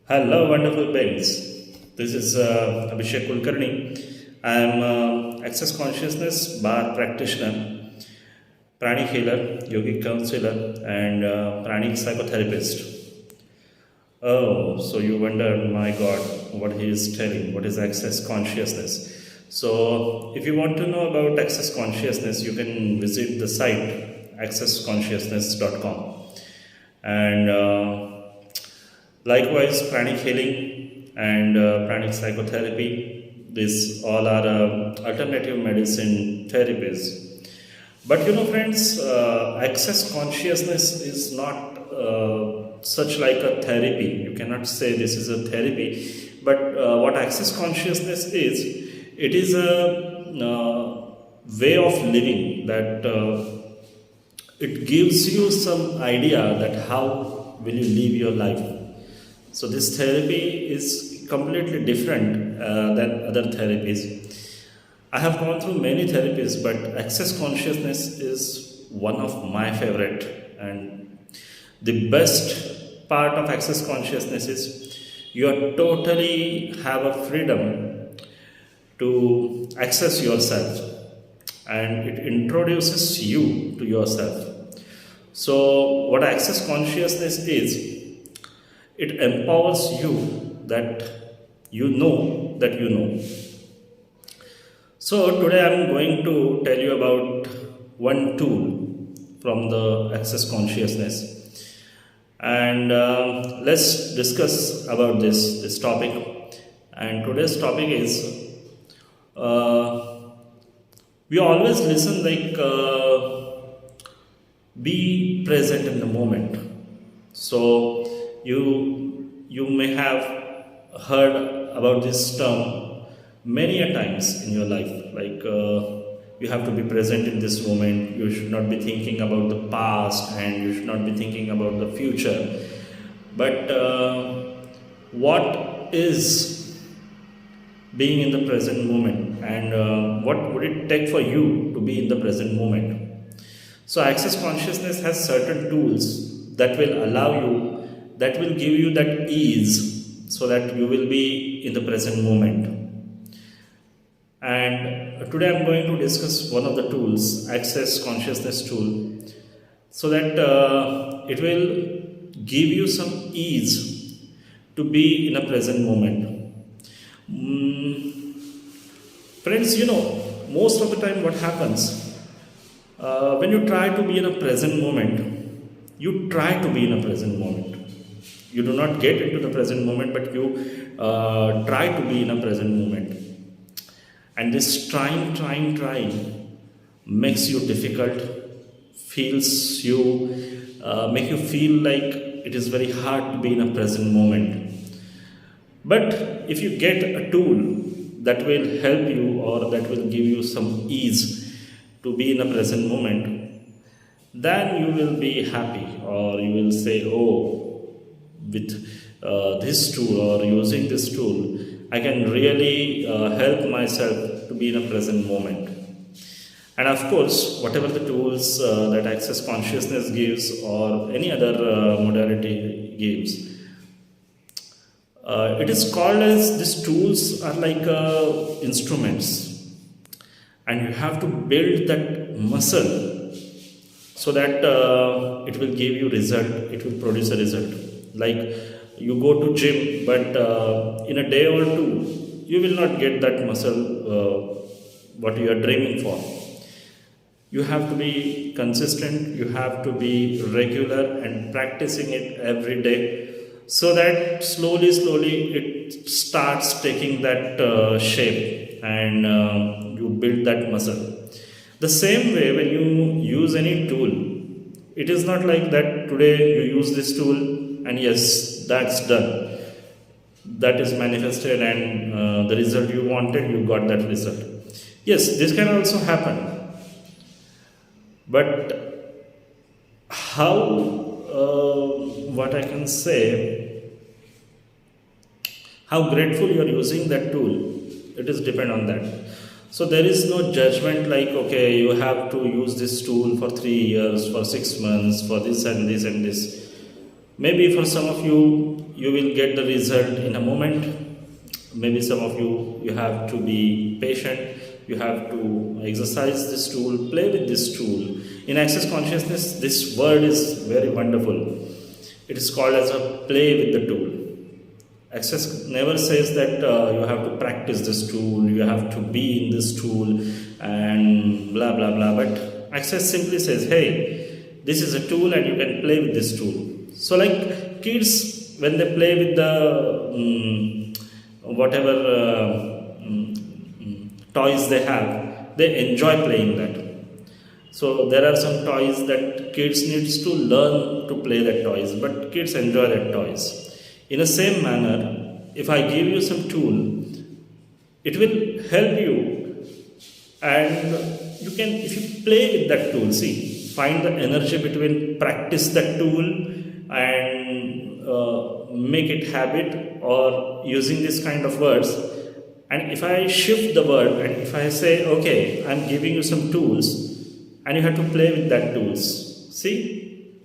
Hello, wonderful beings. This is Abhishek Kulkarni. I am Access Consciousness Bar practitioner, Pranic healer, yogic counselor, and Pranic psychotherapist. Oh, so you wonder, my God, what he is telling, what is Access Consciousness? So, if you want to know about Access Consciousness, you can visit the site accessconsciousness.com. And likewise, pranic healing and pranic psychotherapy, these all are alternative medicine therapies. But friends, access consciousness is not such like a therapy. You cannot say this is a therapy. But what access consciousness is, it is a way of living that it gives you some idea that how will you live your life. So this therapy is completely different than other therapies. I have gone through many therapies, but access consciousness is one of my favorite. And the best part of access consciousness is you are totally have a freedom to access yourself, and it introduces you to yourself. So what access consciousness is, it empowers you that you know. So today I'm going to tell you about one tool from the access consciousness, and let's discuss about this topic. And today's topic is, we always listen like be present in the moment. So you may have heard about this term many a times in your life, like you have to be present in this moment. You should not be thinking about the past, and you should not be thinking about the future. But what is being in the present moment, and what would it take for you to be in the present moment? So access consciousness has certain tools that will allow you, that will give you that ease, so that you will be in the present moment. And today I'm going to discuss one of the tools, access consciousness tool, so that it will give you some ease to be in a present moment. Friends, most of the time what happens, when you try to be in a present moment, you try to be in a present moment. You do not get into the present moment, but you try to be in a present moment. And this trying makes you difficult, feels you, make you feel like it is very hard to be in a present moment. But if you get a tool that will help you, or that will give you some ease to be in a present moment, then you will be happy, or you will say, oh, with this tool or using this tool, I can really help myself to be in a present moment. And of course, whatever the tools that access consciousness gives, or any other modality gives, it is called as, these tools are like instruments, and you have to build that muscle so that it will give you result, it will produce a result. Like you go to gym, but in a day or two you will not get that muscle what you are dreaming for. You have to be consistent, you have to be regular and practicing it every day, so that slowly it starts taking that shape, and you build that muscle. The same way, when you use any tool, it is not like that today you use this tool and yes, that's done, that is manifested, and the result you wanted, you got that result. Yes, this can also happen, but how, what I can say, how grateful you are using that tool, it is depend on that. So there is no judgment like, okay, you have to use this tool for 3 years, for 6 months, for this and this and this. Maybe for some of you, you will get the result in a moment. Maybe some of you, you have to be patient. You have to exercise this tool, play with this tool. In Access Consciousness, this word is very wonderful. It is called as a play with the tool. Access never says that you have to practice this tool, you have to be in this tool, and blah blah blah. But Access simply says, hey, this is a tool and you can play with this tool. So, like kids, when they play with the whatever toys they have, they enjoy playing that. So there are some toys that kids needs to learn to play that toys, but kids enjoy that toys. In the same manner, if I give you some tool, it will help you, and you can, if you play with that tool, see, find the energy between practice that tool and make it habit, or using this kind of words. And if I shift the word and if I say, okay, I'm giving you some tools and you have to play with that tools. See,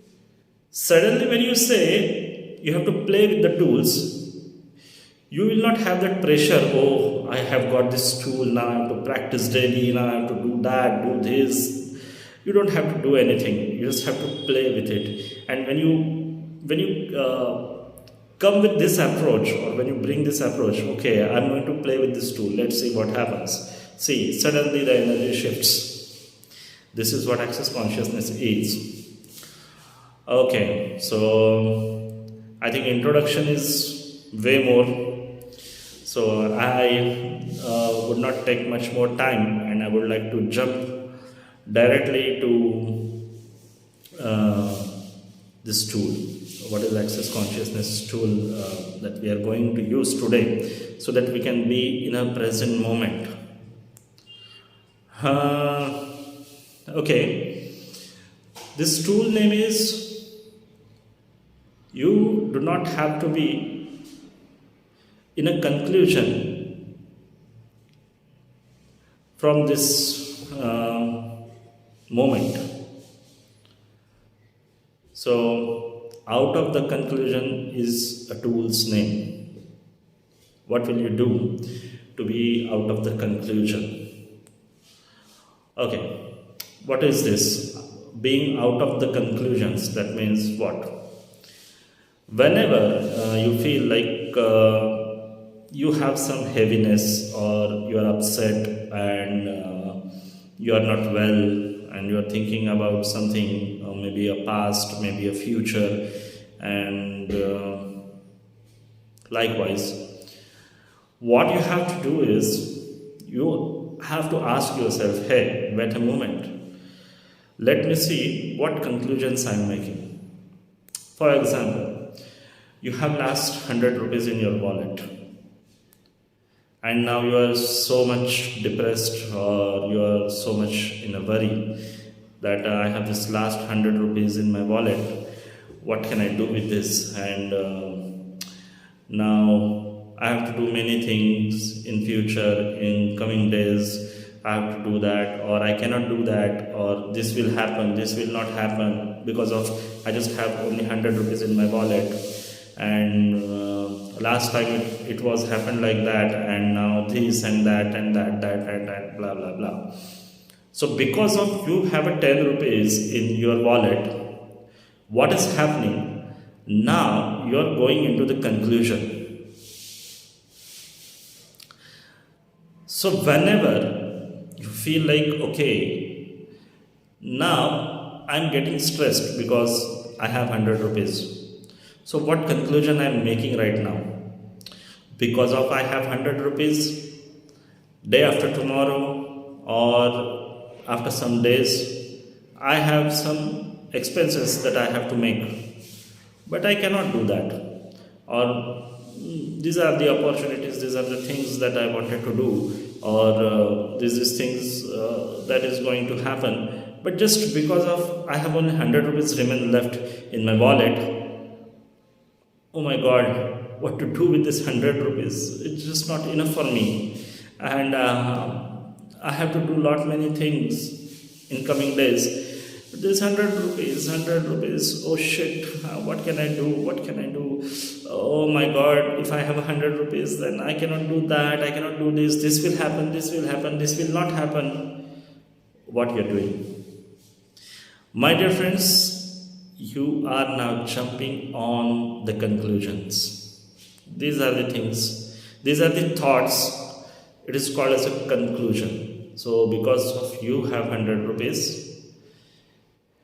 suddenly when you say you have to play with the tools, you will not have that pressure. Oh, I have got this tool, now I have to practice daily, now I have to do that, do this. You don't have to do anything. You just have to play with it. And when you come with this approach, or when you bring this approach, okay, I'm going to play with this tool, let's see what happens. See, suddenly the energy shifts. This is what Access Consciousness is. Okay, so I think introduction is way more. So I would not take much more time, and I would like to jump directly to this tool. What is Access Consciousness tool that we are going to use today, so that we can be in a present moment. Okay, this tool name is, you do not have to be in a conclusion from this moment. So out of the conclusion is a tool's name. What will you do to be out of the conclusion? Okay, what is this? Being out of the conclusions, that means what? Whenever you feel like you have some heaviness, or you are upset and you are not well, and you are thinking about something, maybe a past, maybe a future, and likewise, what you have to do is, you have to ask yourself, hey, wait a moment, let me see what conclusions I am making. For example, you have last 100 rupees in your wallet, and now you are so much depressed, or you are so much in a worry that I have this last 100 rupees in my wallet. What can I do with this? And now I have to do many things in future, in coming days. I have to do that, or I cannot do that, or this will happen, this will not happen, because of I just have only 100 rupees in my wallet, and last time it was happened like that, and now this and that and that, blah blah blah. So because of you have a 10 rupees in your wallet, what is happening? Now you are going into the conclusion. So whenever you feel like, okay, now I'm getting stressed because I have 100 rupees. So what conclusion I'm making right now? Because of I have 100 rupees, day after tomorrow, or after some days, I have some expenses that I have to make, but I cannot do that. Or these are the opportunities, these are the things that I wanted to do, or this is things that is going to happen. But just because of I have only 100 rupees remain left in my wallet, oh my God, what to do with this 100 rupees? It's just not enough for me, and I have to do lot many things in coming days. This 100 rupees, oh shit, what can I do? What can I do? Oh my god, if I have 100 rupees, then I cannot do that, I cannot do this, this will happen, this will happen, this will not happen. What you're doing? My dear friends, you are now jumping on the conclusions. These are the things, these are the thoughts. It is called as a conclusion. So, because of you have 100 rupees,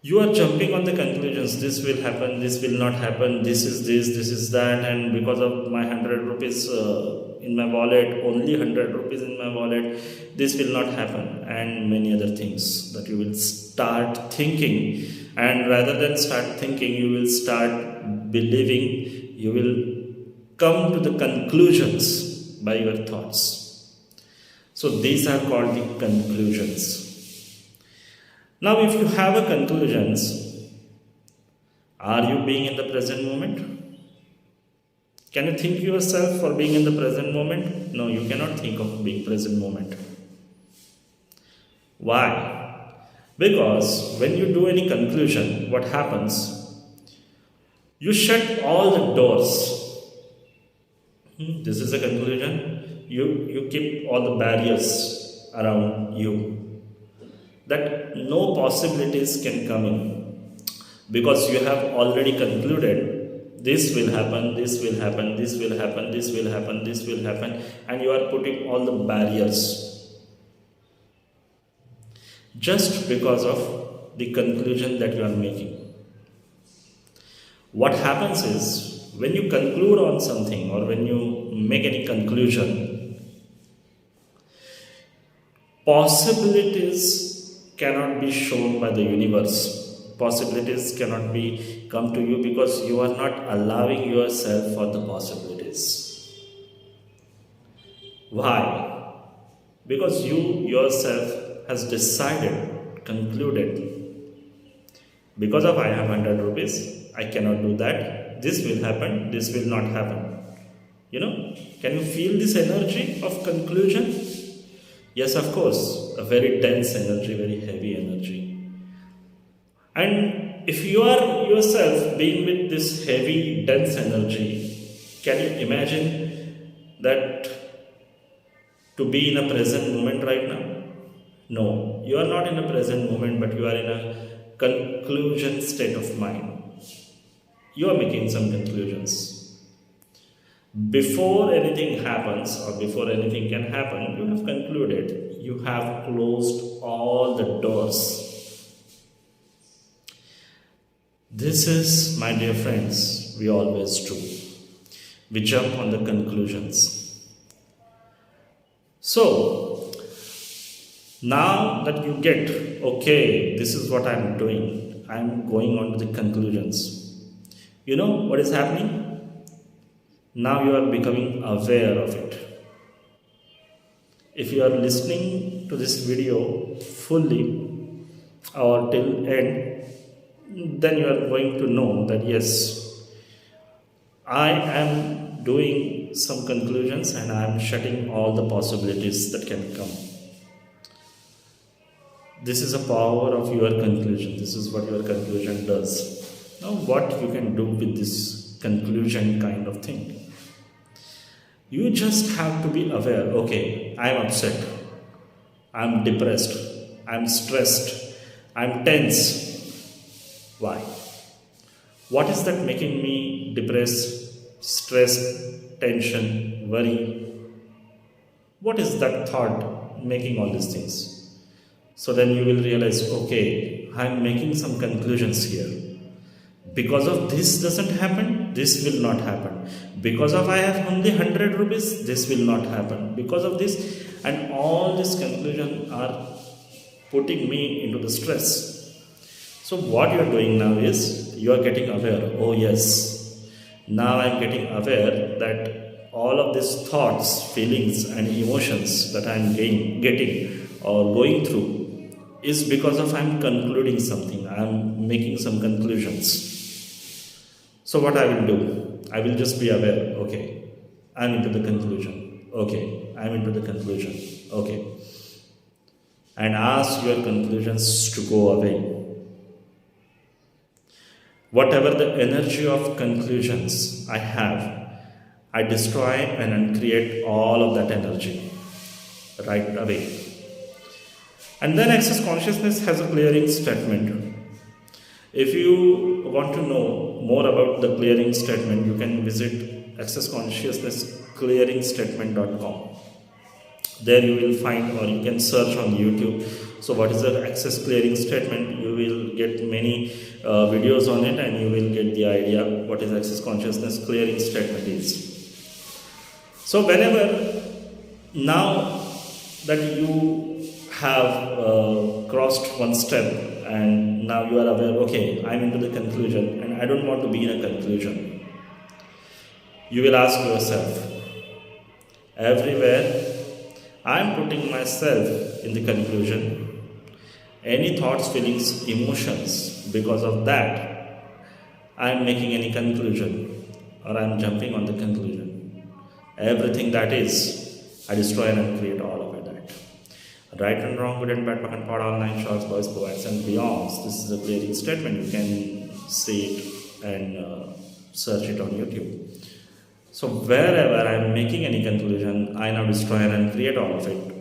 you are jumping on the conclusions. This will happen, this will not happen, this is that, and because of my 100 rupees in my wallet, only 100 rupees in my wallet, this will not happen, and many other things that you will start thinking. And rather than start thinking, you will start believing, you will come to the conclusions by your thoughts. So these are called the conclusions. Now, if you have a conclusions, are you being in the present moment? Can you think yourself for being in the present moment? No, you cannot think of being present moment. Why? Because when you do any conclusion, what happens? You shut all the doors. This is a conclusion. You keep all the barriers around you, that no possibilities can come in, because you have already concluded this will happen, this will happen, this will happen, this will happen, this will happen, and you are putting all the barriers just because of the conclusion that you are making. What happens is, when you conclude on something or when you make any conclusion, possibilities cannot be shown by the universe. Possibilities cannot be come to you because you are not allowing yourself for the possibilities. Why? Because you yourself has decided, concluded, because of I have 100 rupees, I cannot do that, this will happen, this will not happen. Can you feel this energy of conclusion? Yes, of course, a very dense energy, very heavy energy. And if you are yourself being with this heavy, dense energy, can you imagine that to be in a present moment right now? No, you are not in a present moment, but you are in a conclusion state of mind. You are making some conclusions. Before anything happens or before anything can happen, you have concluded, you have closed all the doors. This is, my dear friends, we always do. We jump on the conclusions. So, now that you get, okay, this is what I am doing, I am going on to the conclusions. You know what is happening? Now you are becoming aware of it. If you are listening to this video fully or till end, then you are going to know that yes, I am doing some conclusions and I am shutting all the possibilities that can come. This is a power of your conclusion. This is what your conclusion does. Now what you can do with this conclusion kind of thing? You just have to be aware, okay, I am upset, I am depressed, I am stressed, I am tense. Why? What is that making me depressed, stressed, tension, worry? What is that thought making all these things? So then you will realize, okay, I am making some conclusions here. Because of this doesn't happen, this will not happen. Because of I have only 100 rupees, this will not happen. Because of this, and all these conclusions are putting me into the stress. So what you are doing now is, you are getting aware, oh yes, now I am getting aware that all of these thoughts, feelings and emotions that I am getting or going through is because of I am concluding something, I am making some conclusions. So what I will do, I will just be aware, okay, I am into the conclusion, okay, I am into the conclusion, okay, and ask your conclusions to go away. Whatever the energy of conclusions I have, I destroy and uncreate all of that energy right away. And then access consciousness has a clearing statement. If you want to know more about the clearing statement, you can visit accessconsciousnessclearingstatement.com. There you will find, or you can search on YouTube. So what is the access clearing statement? You will get many videos on it, and you will get the idea what is access consciousness clearing statement is. So whenever, now that you have crossed one step and now you are aware, okay, I'm into the conclusion and I don't want to be in a conclusion, you will ask yourself, everywhere I'm putting myself in the conclusion, any thoughts, feelings, emotions, because of that I'm making any conclusion or I'm jumping on the conclusion. Everything that is, I destroy and create all of it. Right and wrong, good and bad, back and part, all nine shorts, boys, poets, and beyonds. This is a clearing statement. You can see it and search it on YouTube. So wherever I am making any conclusion, I now destroy and create all of it.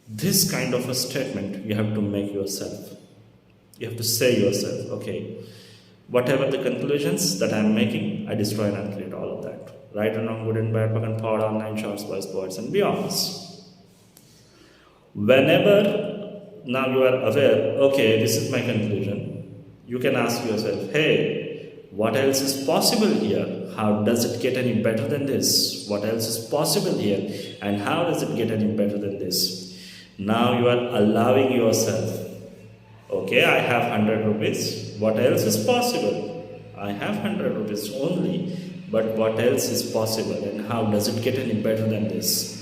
This kind of a statement you have to make yourself. You have to say yourself, okay, whatever the conclusions that I am making, I destroy and create all of that. Right and wrong, good and bad, back and part, all nine shorts, boys, poets, and beyonds. Whenever now you are aware, okay, this is my conclusion, you can ask yourself, hey, what else is possible here? How does it get any better than this? What else is possible here? And how does it get any better than this? Now you are allowing yourself, okay, I have 100 rupees. What else is possible? I have 100 rupees only, but what else is possible? And how does it get any better than this?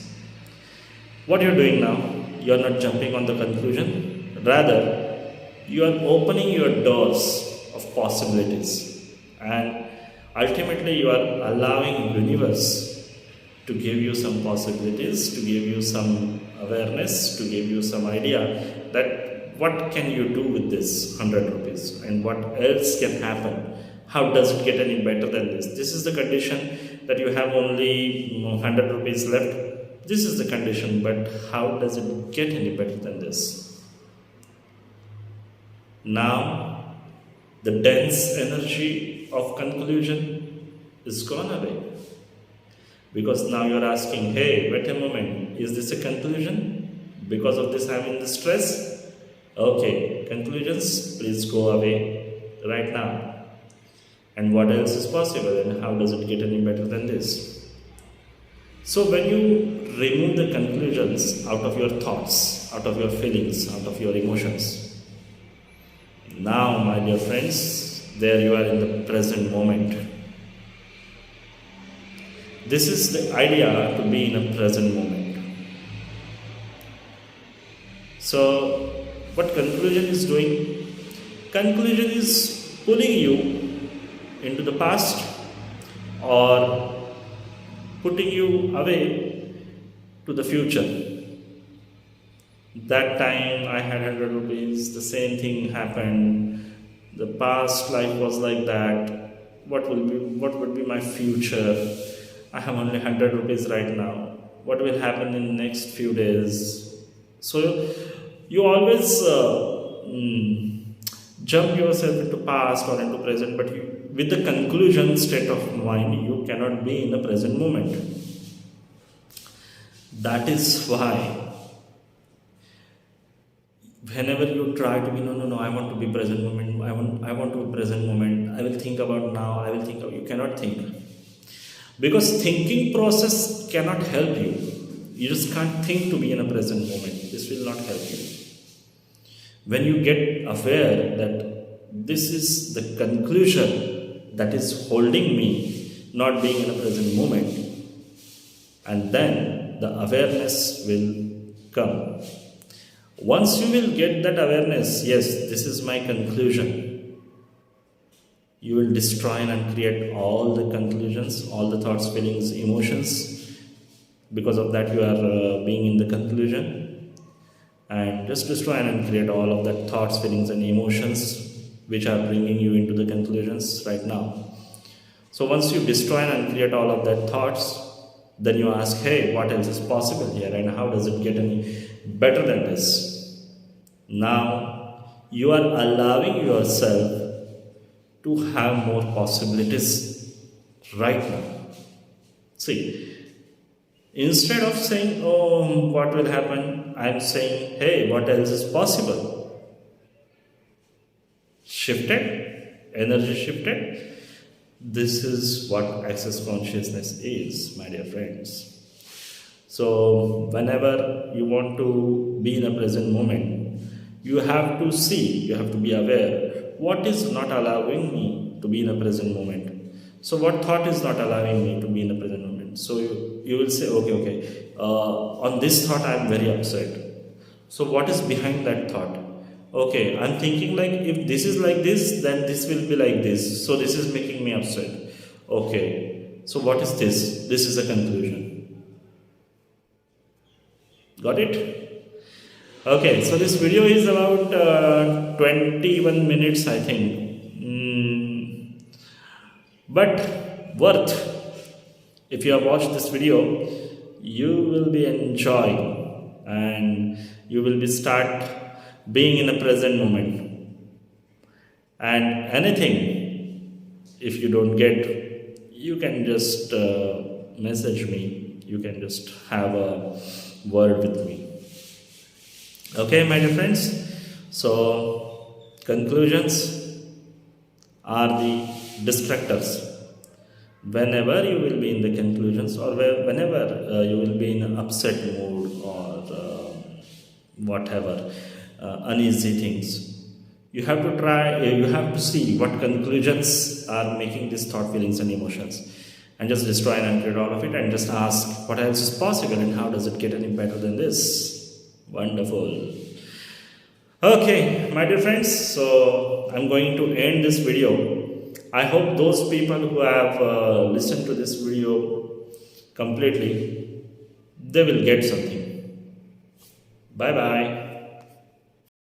What you are doing now? You are not jumping on the conclusion. Rather, you are opening your doors of possibilities. And ultimately, you are allowing universe to give you some possibilities, to give you some awareness, to give you some idea that what can you do with this 100 rupees and what else can happen. How does it get any better than this? This is the condition that you have only 100 rupees left. This is the condition, but how does it get any better than this? Now, the dense energy of conclusion is gone away. Because now you are asking, hey, wait a moment, is this a conclusion? Because of this I am in the stress? Okay, conclusions, please go away right now. And what else is possible, and how does it get any better than this? So when you remove the conclusions out of your thoughts, out of your feelings, out of your emotions, now, my dear friends, there you are in the present moment. This is the idea, to be in a present moment. So, what conclusion is doing? Conclusion is pulling you into the past or putting you away to the future. That time I had 100 rupees, the same thing happened, the past life was like that, what would be my future? I have only 100 rupees right now, what will happen in the next few days? So you always jump yourself into past or into present, but with the conclusion state of mind, you cannot be in the present moment. That is why whenever you try to be, no, I want to be present moment, I want to be present moment, I will think about now, I will think of, you cannot think. Because thinking process cannot help you. You just can't think to be in a present moment. This will not help you. When you get aware that this is the conclusion that is holding me not being in a present moment, and then the awareness will come. Once you will get that awareness, yes, this is my conclusion, you will destroy and create all the conclusions, all the thoughts, feelings, emotions. Because of that, you are being in the conclusion, and just destroy and create all of that thoughts, feelings, and emotions which are bringing you into the conclusions right now. So once you destroy and uncreate all of that thoughts, then you ask, hey, what else is possible here and how does it get any better than this? Now you are allowing yourself to have more possibilities right now. See, instead of saying, oh, what will happen, I'm saying, hey, what else is possible? Shifted, energy shifted. This is what access consciousness is, my dear friends. So, whenever you want to be in a present moment, you have to see, you have to be aware what is not allowing me to be in a present moment. So, what thought is not allowing me to be in a present moment? So, you will say, okay, on this thought I am very upset. So, what is behind that thought? Okay, I'm thinking like if this is like this, then this will be like this. So this is making me upset. Okay, so what is this? This is a conclusion. Got it? Okay, so this video is about 21 minutes, I think. But worth. If you have watched this video, you will be enjoying and you will be start being in a present moment. And anything, if you don't get, you can just message me. You can just have a word with me. Okay, my dear friends. So, conclusions are the distractors. Whenever you will be in the conclusions, or whenever you will be in an upset mood or whatever, uneasy things, you have to try, you have to see what conclusions are making these thought, feelings and emotions, and just destroy and uncreate all of it and just ask what else is possible and how does it get any better than this. Wonderful. Okay, my dear friends, so I'm going to end this video. I hope those people who have listened to this video completely, they will get something. Bye bye.